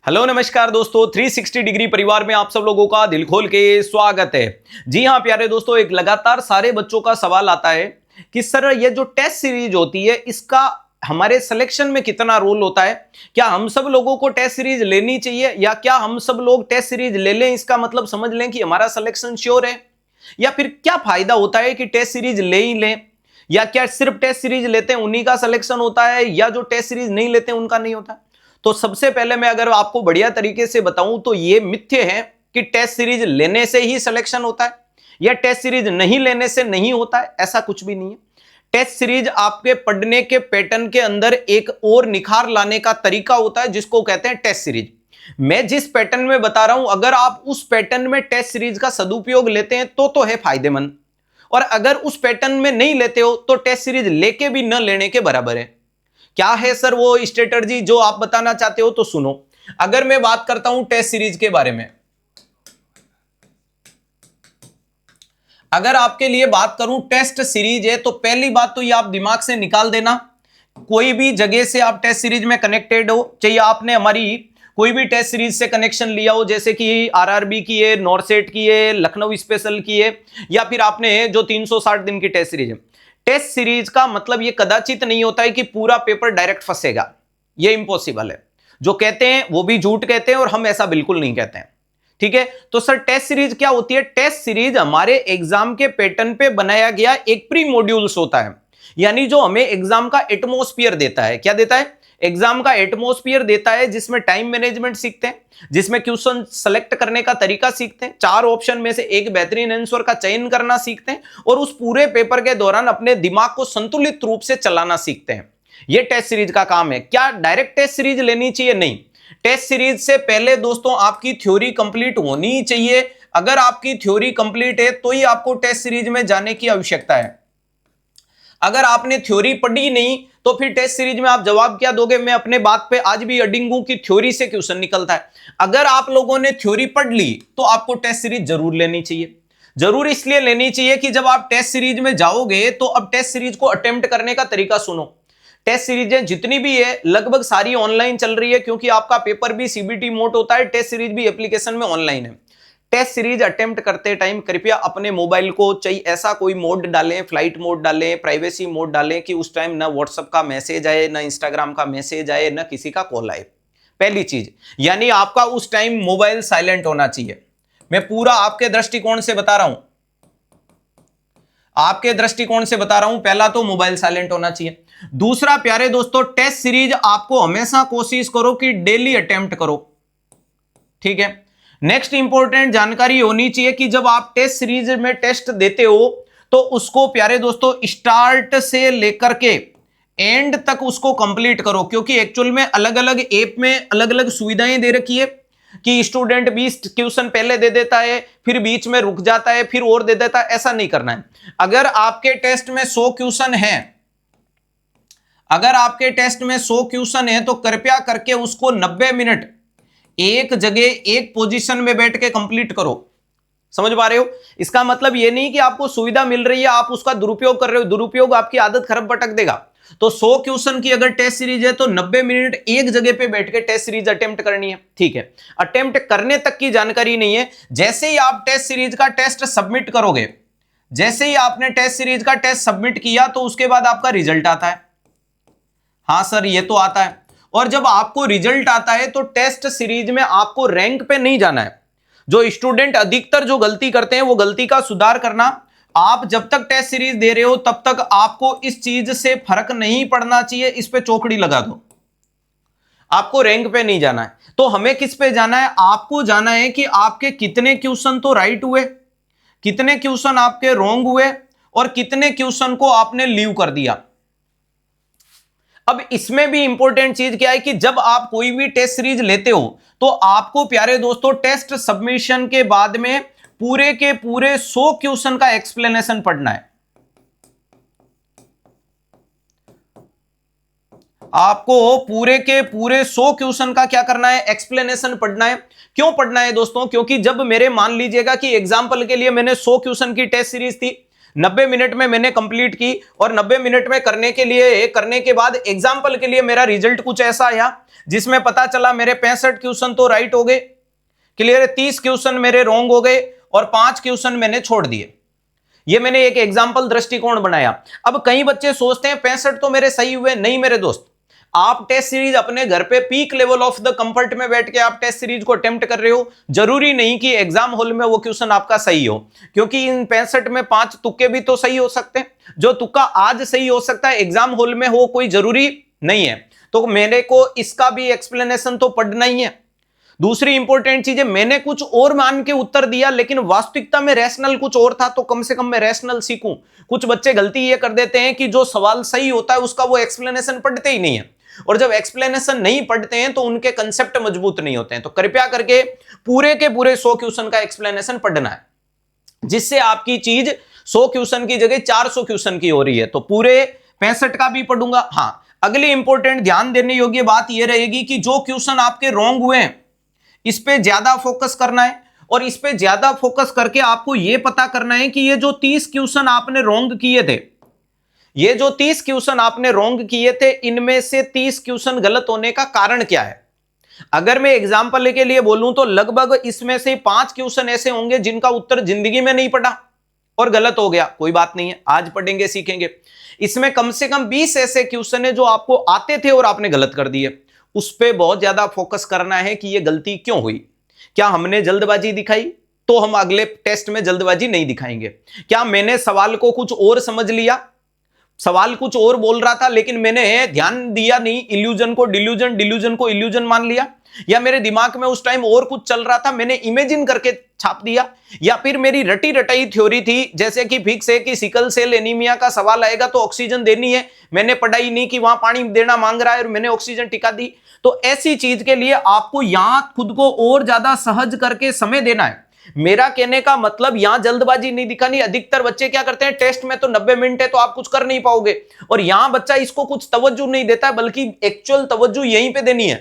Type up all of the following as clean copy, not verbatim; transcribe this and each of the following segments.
Hello नमस्कार दोस्तों, 360 degree परिवार में आप सब लोगों का दिल खोल के स्वागत है। जी हाँ प्यारे दोस्तों, एक लगातार सारे बच्चों का सवाल आता है कि सर ये जो टेस्ट सीरीज होती है इसका हमारे सिलेक्शन में कितना रोल होता है। क्या हम सब लोगों को टेस्ट सीरीज लेनी चाहिए या क्या हम सब लोग टेस्ट सीरीज ले लें, इसका मतलब समझ लें कि हमारा सिलेक्शन श्योर है, या फिर क्या फायदा होता है कि टेस्ट सीरीज ले ही लें, या क्या सिर्फ टेस्ट सीरीज लेते हैं उन्हीं का सिलेक्शन होता है, या जो टेस्ट सीरीज नहीं लेते हैं उनका नहीं होता। तो सबसे पहले मैं अगर आपको बढ़िया तरीके से बताऊं तो ये मिथ्य है कि टेस्ट सीरीज लेने से ही सिलेक्शन होता है या टेस्ट सीरीज नहीं लेने से नहीं होता है, ऐसा कुछ भी नहीं है। टेस्ट सीरीज आपके पढ़ने के पैटर्न के अंदर एक और निखार लाने का तरीका होता है जिसको कहते हैं टेस्ट सीरीज। मैं जिस पैटर्न में बता रहा हूं, अगर आप उस पैटर्न में टेस्ट सीरीज का सदुपयोग लेते हैं तो है फायदेमंद, और अगर उस पैटर्न में नहीं लेते हो तो टेस्ट सीरीज लेके भी न लेने के बराबर है। क्या है सर वो स्ट्रेटजी जो आप बताना चाहते हो, तो सुनो। अगर मैं बात करता हूं टेस्ट सीरीज के बारे में, अगर आपके लिए बात करूं टेस्ट सीरीज है, तो पहली बात तो ये आप दिमाग से निकाल देना, कोई भी जगह से आप टेस्ट सीरीज में कनेक्टेड हो, चाहिए आपने हमारी कोई भी टेस्ट सीरीज से कनेक्शन लिया हो, जैसे कि आरआरबी की है, नॉरसेट की है, लखनऊ स्पेशल की है, या फिर आपने जो 360 दिन की टेस्ट सीरीज है। टेस्ट सीरीज का मतलब ये कदाचित नहीं होता है कि पूरा पेपर डायरेक्ट फंसेगा, ये इंपॉसिबल है। जो कहते हैं वो भी झूठ कहते हैं और हम ऐसा बिल्कुल नहीं कहते हैं, ठीक है। तो सर टेस्ट सीरीज क्या होती है? टेस्ट सीरीज हमारे एग्जाम के पैटर्न पे बनाया गया एक प्री मॉड्यूल्स होता है, यानी जो हमें एग्जाम का एटमॉस्फेयर देता है। क्या देता है? एग्जाम का एटमॉस्फेयर देता है, जिसमें टाइम मैनेजमेंट सीखते हैं, जिसमें क्वेश्चन सेलेक्ट करने का तरीका सीखते हैं, 4 ऑप्शन में से एक बेहतरीन आंसर का चयन करना सीखते हैं, और उस पूरे पेपर के दौरान अपने दिमाग को संतुलित रूप से चलाना सीखते हैं। यह टेस्ट सीरीज का काम है। क्या डायरेक्ट टेस्ट सीरीज लेनी चाहिए? नहीं। टेस्ट सीरीज से पहले दोस्तों आपकी थ्योरी कंप्लीट होनी चाहिए। अगर आपकी थ्योरी कंप्लीट है तो ही आपको टेस्ट सीरीज में जाने की आवश्यकता है। अगर आपने थ्योरी पढ़ी नहीं तो फिर टेस्ट सीरीज में आप जवाब क्या दोगे? मैं अपने बात पे आज भी अडिंग हूं कि थ्योरी से क्वेश्चन निकलता है। अगर आप लोगों ने थ्योरी पढ़ ली तो आपको टेस्ट सीरीज जरूर लेनी चाहिए। जरूर इसलिए लेनी चाहिए कि जब आप टेस्ट सीरीज में जाओगे तो अब टेस्ट सीरीज को अटेम्प्ट करने का तरीका सुनो। टेस्ट सीरीजें जितनी भी है लगभग सारी ऑनलाइन चल रही है, क्योंकि आपका पेपर भी सीबीटी मोड होता है, टेस्ट सीरीज भी एप्लीकेशन में ऑनलाइन है। टेस्ट सीरीज अटेम्प्ट करते टाइम कृपया अपने मोबाइल को चाहिए ऐसा कोई मोड डालें, फ्लाइट मोड डालें, प्राइवेसी मोड डालें कि उस टाइम ना व्हाट्सएप का मैसेज आए, ना इंस्टाग्राम का मैसेज आए, ना किसी का कॉल आए। पहली चीज, यानी आपका उस टाइम मोबाइल साइलेंट होना चाहिए। मैं पूरा आपके दृष्टिकोण से बता रहा हूं, आपके दृष्टिकोण से बता रहा हूं। पहला तो मोबाइल साइलेंट होना चाहिए। दूसरा प्यारे दोस्तों, टेस्ट सीरीज आपको हमेशा कोशिश करो कि डेली अटेम्प्ट करो, ठीक है। नेक्स्ट इंपॉर्टेंट जानकारी होनी चाहिए कि जब आप टेस्ट सीरीज में टेस्ट देते हो तो उसको प्यारे दोस्तों स्टार्ट से लेकर के एंड तक उसको कंप्लीट करो, क्योंकि एक्चुअल में अलग अलग ऐप में अलग अलग सुविधाएं दे रखी है कि स्टूडेंट 20 क्वेश्चन पहले दे देता है, फिर बीच में रुक जाता है, फिर और दे देता है। ऐसा नहीं करना है। अगर आपके टेस्ट में 100 क्वेश्चन है, अगर आपके टेस्ट में 100 क्वेश्चन है तो कृपया करके उसको 90 मिनट एक जगह एक पोजीशन में बैठ के कंप्लीट करो। समझ पा रहे हो? इसका मतलब यह नहीं कि आपको सुविधा मिल रही है आप उसका दुरुपयोग कर रहे हो। दुरुपयोग आपकी आदत खराब भटक देगा। तो 100 क्वेश्चन की अगर टेस्ट सीरीज है तो 90 मिनट एक जगह पे बैठ के टेस्ट सीरीज अटेम्प्ट करनी है, ठीक है। अटेम्प्ट करने तक की जानकारी नहीं है। जैसे ही आप टेस्ट सीरीज का टेस्ट सबमिट करोगे, जैसे ही आपने टेस्ट सीरीज का टेस्ट सबमिट किया तो उसके बाद आपका रिजल्ट आता है। हाँ सर ये तो आता है। और जब आपको रिजल्ट आता है तो टेस्ट सीरीज में आपको रैंक पे नहीं जाना है। जो स्टूडेंट अधिकतर जो गलती करते हैं वो गलती का सुधार करना। आप जब तक टेस्ट सीरीज दे रहे हो तब तक आपको इस चीज से फर्क नहीं पड़ना चाहिए, इस पे चौकड़ी लगा दो। आपको रैंक पे नहीं जाना है। तो हमें किस पे जाना है? आपको जाना है कि आपके कितने क्वेश्चन तो राइट हुए, कितने क्वेश्चन आपके रॉन्ग हुए, और कितने क्वेश्चन को आपने लीव कर दिया। अब इसमें भी इंपॉर्टेंट चीज क्या है कि जब आप कोई भी टेस्ट सीरीज लेते हो तो आपको प्यारे दोस्तों टेस्ट सबमिशन के बाद में पूरे के पूरे 100 क्वेश्चन का एक्सप्लेनेशन पढ़ना है। आपको पूरे के पूरे 100 क्वेश्चन का क्या करना है? एक्सप्लेनेशन पढ़ना है। क्यों पढ़ना है दोस्तों? क्योंकि जब मेरे मान लीजिएगा कि एग्जांपल के लिए मैंने 100 क्वेश्चन की टेस्ट सीरीज थी, 90 मिनट में मैंने कंप्लीट की और 90 मिनट में करने के बाद एग्जाम्पल के लिए मेरा रिजल्ट कुछ ऐसा आया जिसमें पता चला मेरे 65 क्वेश्चन तो राइट हो गए, क्लियर है, 30 क्वेश्चन मेरे रॉन्ग हो गए और 5 क्वेश्चन मैंने छोड़ दिए। ये मैंने एक एग्जाम्पल दृष्टिकोण बनाया। अब कई बच्चे सोचते हैं 65 तो मेरे सही हुए, नहीं मेरे दोस्त, आप टेस्ट सीरीज अपने घर पे peak level of the comfort में बैठ के आप टेस्ट सीरीज को अटेम्प्ट कर रहे हो, जरूरी नहीं कि एग्जाम हॉल में वो क्वेश्चन आपका सही हो, क्योंकि इन 65 में 5 तुक्के भी तो सही हो सकते हैं। जो तुक्का आज सही हो सकता है एग्जाम हॉल में हो कोई जरूरी नहीं है। तो मेरे को इसका भी एक्सप्लेनेशन तो पढ़ना ही है। दूसरी इंपॉर्टेंट चीज है, मैंने कुछ और मान के उत्तर दिया लेकिन वास्तविकता में रैशनल कुछ और था, तो कम से कम मैं रैशनल सीखूं। कुछ बच्चे गलती ये कर देते हैं कि जो सवाल सही होता है उसका वो एक्सप्लेनेशन पढ़ते ही नहीं है, और जब एक्सप्लेनेशन नहीं पढ़ते हैं तो उनके कंसेप्ट मजबूत नहीं होते हैं। तो कृपया करके पूरे के पूरे 100 क्वेश्चन का एक्सप्लेनेशन पढ़ना है, जिससे आपकी चीज 100 क्वेश्चन की जगह 400 क्वेश्चन की हो रही है। तो पूरे 65 का भी पढ़ूंगा। हाँ, अगली इंपॉर्टेंट ध्यान देने योग्य बात यह रहेगी कि जो क्वेश्चन आपके रॉन्ग हुए हैं इस पे ज्यादा फोकस करना है, और इस पे ज्यादा फोकस करके आपको यह पता करना है कि ये जो 30 क्वेश्चन आपने रॉन्ग किए थे, ये जो 30 क्वेश्चन आपने रॉन्ग किए थे, इनमें से 30 क्वेश्चन गलत होने का कारण क्या है। अगर मैं एग्जांपल के लिए बोलूं तो लगभग इसमें से 5 क्वेश्चन ऐसे होंगे जिनका उत्तर जिंदगी में नहीं पढ़ा और गलत हो गया, कोई बात नहीं है, आज पढ़ेंगे सीखेंगे। इसमें कम से कम 20 ऐसे क्वेश्चन है जो आपको आते थे और आपने गलत कर दिए। उस पे बहुत ज्यादा फोकस करना है कि ये गलती क्यों हुई। क्या हमने जल्दबाजी दिखाई, तो हम अगले टेस्ट में जल्दबाजी नहीं दिखाएंगे। क्या मैंने सवाल को कुछ और समझ लिया, सवाल कुछ और बोल रहा था लेकिन मैंने ध्यान दिया नहीं, इल्यूजन को डिल्यूजन, डिल्यूजन को इल्यूजन मान लिया, या मेरे दिमाग में उस टाइम और कुछ चल रहा था मैंने इमेजिन करके छाप दिया, या फिर मेरी रटी रटाई थ्योरी थी, जैसे कि फिक्स है कि सिकल सेल एनीमिया का सवाल आएगा तो ऑक्सीजन देनी है, मैंने पढ़ाई नहीं कि वहां पानी देना मांग रहा है और मैंने ऑक्सीजन टिका दी। तो ऐसी चीज के लिए आपको यहां खुद को और ज्यादा सहज करके समय देना है। मेरा कहने का मतलब यहां जल्दबाजी नहीं दिखानी। अधिकतर बच्चे क्या करते हैं, टेस्ट में तो 90 मिनट है तो आप कुछ कर नहीं पाओगे, और यहां बच्चा इसको कुछ तवज्जो नहीं देता है, बल्कि एक्चुअल तवज्जो यहीं पे देनी है।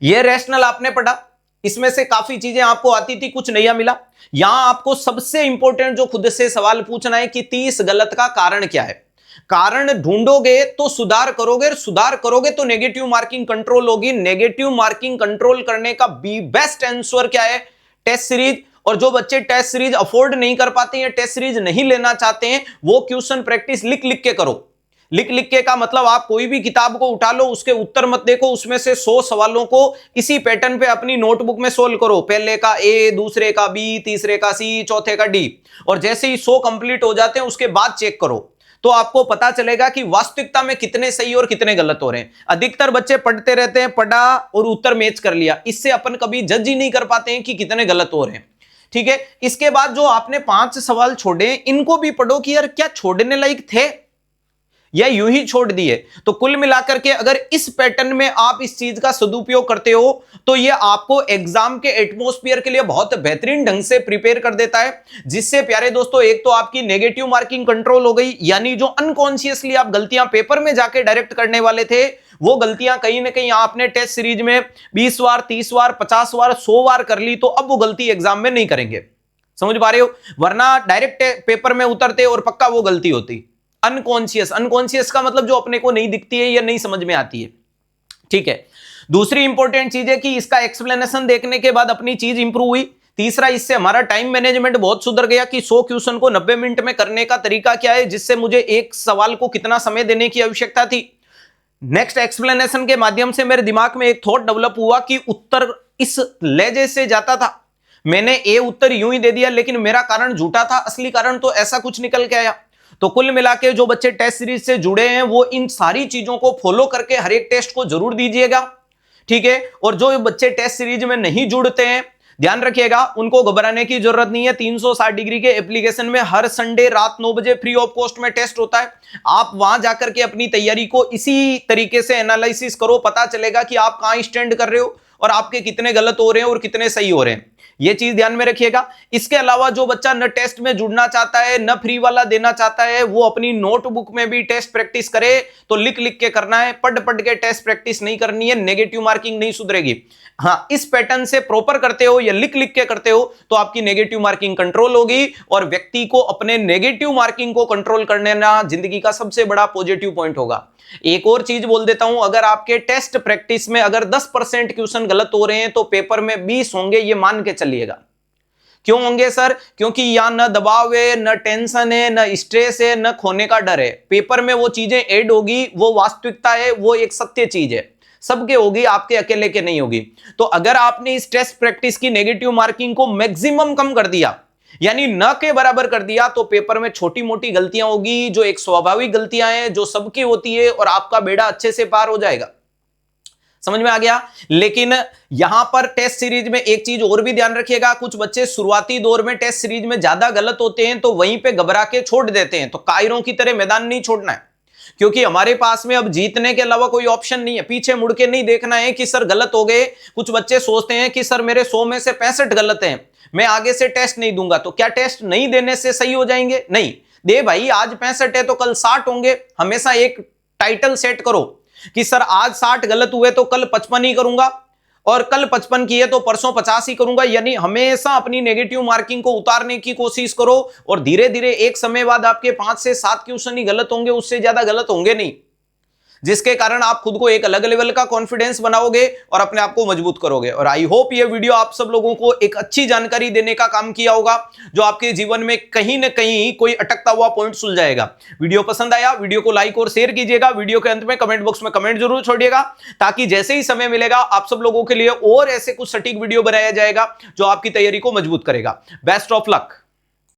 यह रैशनल आपने पढ़ा, इसमें से काफी चीजें आपको आती थी, कुछ नया मिला। यहां आपको सबसे इंपॉर्टेंट जो खुद से सवाल पूछना है कि 30 गलत का कारण क्या है। कारण ढूंढोगे तो सुधार करोगे, और सुधार करोगे तो नेगेटिव मार्किंग कंट्रोल होगी। नेगेटिव मार्किंग कंट्रोल करने का बेस्ट आंसर क्या है, टेस्ट सीरीज। और जो बच्चे टेस्ट सीरीज अफोर्ड नहीं कर पाते हैं, टेस्ट सीरीज नहीं लेना चाहते हैं, वो क्वेश्चन प्रैक्टिस लिख लिख के करो। लिख लिख के का मतलब आप कोई भी किताब को उठा लो, उसके उत्तर मत देखो, उसमें से 100 सवालों को इसी पैटर्न पे अपनी नोटबुक में सोल्व करो। पहले का ए, दूसरे का बी, तीसरे का सी, चौथे का डी, और जैसे ही 100 कंप्लीट हो जाते हैं उसके बाद चेक करो, तो आपको पता चलेगा कि वास्तविकता में कितने सही और कितने गलत हो रहे हैं। अधिकतर बच्चे पढ़ते रहते हैं, पढ़ा और उत्तर मैच कर लिया, इससे अपन कभी जज ही नहीं कर पाते हैं कि कितने गलत हो रहे हैं। ठीक है, इसके बाद जो आपने 5 सवाल छोड़े, इनको भी पढ़ो कि यार क्या छोड़ने लायक थे या यूं ही छोड़ दिए। तो कुल मिलाकर के अगर इस पैटर्न में आप इस चीज का सदुपयोग करते हो तो ये आपको एग्जाम के एटमॉस्फेयर के लिए बहुत बेहतरीन ढंग से प्रिपेयर कर देता है, जिससे प्यारे दोस्तों एक तो आपकी नेगेटिव मार्किंग कंट्रोल हो गई, यानी जो अनकॉन्शियसली आप गलतियां पेपर में जाके डायरेक्ट करने वाले थे, वो गलतियां कहीं ना कहीं आपने टेस्ट सीरीज में 20 बार, 30 बार, 50 बार, 100 बार कर ली, तो अब वो गलती एग्जाम में नहीं करेंगे। समझ पा रहे हो, वरना डायरेक्ट पेपर में उतरते और पक्का वो गलती होती। अनकॉन्शियस, अनकॉन्शियस का मतलब जो अपने को नहीं दिखती है या नहीं समझ में आती है। ठीक है, दूसरी इंपॉर्टेंट चीज है कि इसका एक्सप्लेनेशन देखने के बाद अपनी चीज इंप्रूव हुई। तीसरा, इससे हमारा टाइम मैनेजमेंट बहुत सुधर गया कि 100 क्वेश्चन को 90 मिनट में करने का तरीका क्या है, जिससे मुझे एक सवाल को कितना समय देने की आवश्यकता थी। नेक्स्ट एक्सप्लेनेशन के माध्यम से मेरे दिमाग में एक थॉट डेवलप हुआ कि उत्तर इस लहजे से जाता था, मैंने ए उत्तर यूं ही दे दिया लेकिन मेरा कारण झूठा था, असली कारण तो ऐसा कुछ निकल के आया। तो कुल मिला के जो बच्चे टेस्ट सीरीज से जुड़े हैं वो इन सारी चीजों को फॉलो करके हर एक टेस्ट को जरूर दीजिएगा। ठीक है, और जो बच्चे टेस्ट सीरीज में नहीं जुड़ते हैं, ध्यान रखिएगा, उनको घबराने की जरूरत नहीं है। 360 डिग्री के एप्लीकेशन में हर संडे रात 9 बजे फ्री ऑफ कॉस्ट में टेस्ट होता है। आप वहां जाकर के अपनी तैयारी को इसी तरीके से एनालिसिस करो, पता चलेगा कि आप कहां स्टैंड कर रहे हो और आपके कितने गलत हो रहे हैं और कितने सही हो रहे हैं। ये चीज ध्यान में रखिएगा। इसके अलावा जो बच्चा न टेस्ट में जुड़ना चाहता है, न फ्री वाला देना चाहता है, वो अपनी नोटबुक में भी टेस्ट प्रैक्टिस करे। तो लिख लिख के करना है, पढ़ पढ़ के टेस्ट प्रैक्टिस नहीं करनी है, नेगेटिव मार्किंग नहीं सुधरेगी। हाँ, इस पैटर्न से प्रॉपर करते हो या लिख लिख के करते हो तो आपकी नेगेटिव मार्किंग कंट्रोल होगी, और व्यक्ति को अपने नेगेटिव मार्किंग को कंट्रोल करने ना जिंदगी का सबसे बड़ा पॉजिटिव पॉइंट होगा। एक और चीज बोल देता हूं, अगर आपके टेस्ट प्रैक्टिस में अगर 10% क्वेश्चन गलत हो रहे हैं तो पेपर में 20 होंगे, ये मान के चलिएगा। क्यों होंगे सर? क्योंकि यहां न दबाव है, न टेंशन है, न स्ट्रेस है, न खोने का डर है। पेपर में वो चीजें ऐड होगी, वो वास्तविकता है, वो एक सत्य चीज है, सबके होगी, आपके अकेले के नहीं होगी। तो अगर आपने इस टेस्ट प्रैक्टिस की नेगेटिव मार्किंग को मैक्सिमम कम कर दिया, यानी न के बराबर कर दिया, तो पेपर में छोटी मोटी गलतियां होगी जो एक स्वाभाविक गलतियां हैं, जो सबकी होती है, और आपका बेड़ा अच्छे से पार हो जाएगा। समझ में आ गया? लेकिन यहां पर टेस्ट सीरीज में एक चीज और भी ध्यान रखिएगा, कुछ बच्चे शुरुआती दौर में टेस्ट सीरीज में ज्यादा गलत होते हैं तो वहीं पे घबरा के छोड़ देते हैं। तो कायरों की तरह मैदान नहीं छोड़ना है, क्योंकि हमारे पास में अब जीतने के अलावा कोई ऑप्शन नहीं है। पीछे मुड़ के नहीं देखना है कि सर गलत हो गए। कुछ बच्चे सोचते हैं कि सर मेरे 100 में से 65 गलत हैं, मैं आगे से टेस्ट नहीं दूंगा। तो क्या टेस्ट नहीं देने से सही हो जाएंगे? नहीं दे भाई, आज 65 है तो कल 60 होंगे। हमेशा एक टाइटल सेट करो कि सर आज 60 गलत हुए तो कल 55 ही करूंगा, और कल 55 किए तो परसों 50 ही करूंगा। यानी हमेशा अपनी नेगेटिव मार्किंग को उतारने की कोशिश करो, और धीरे धीरे एक समय बाद आपके 5 से 7 क्वेश्चन ही गलत होंगे, उससे ज्यादा गलत होंगे नहीं, जिसके कारण आप खुद को एक अलग लेवल का कॉन्फिडेंस बनाओगे और अपने आप को मजबूत करोगे। और आई होप ये वीडियो आप सब लोगों को एक अच्छी जानकारी देने का काम किया होगा, जो आपके जीवन में कहीं ना कहीं कोई अटकता हुआ पॉइंट सुलझाएगा। वीडियो पसंद आया, वीडियो को लाइक और शेयर कीजिएगा। वीडियो के अंत में कमेंट बॉक्स में कमेंट जरूर छोड़िएगा, ताकि जैसे ही समय मिलेगा आप सब लोगों के लिए और ऐसे कुछ सटीक वीडियो बनाया जाएगा जो आपकी तैयारी को मजबूत करेगा। Best of luck.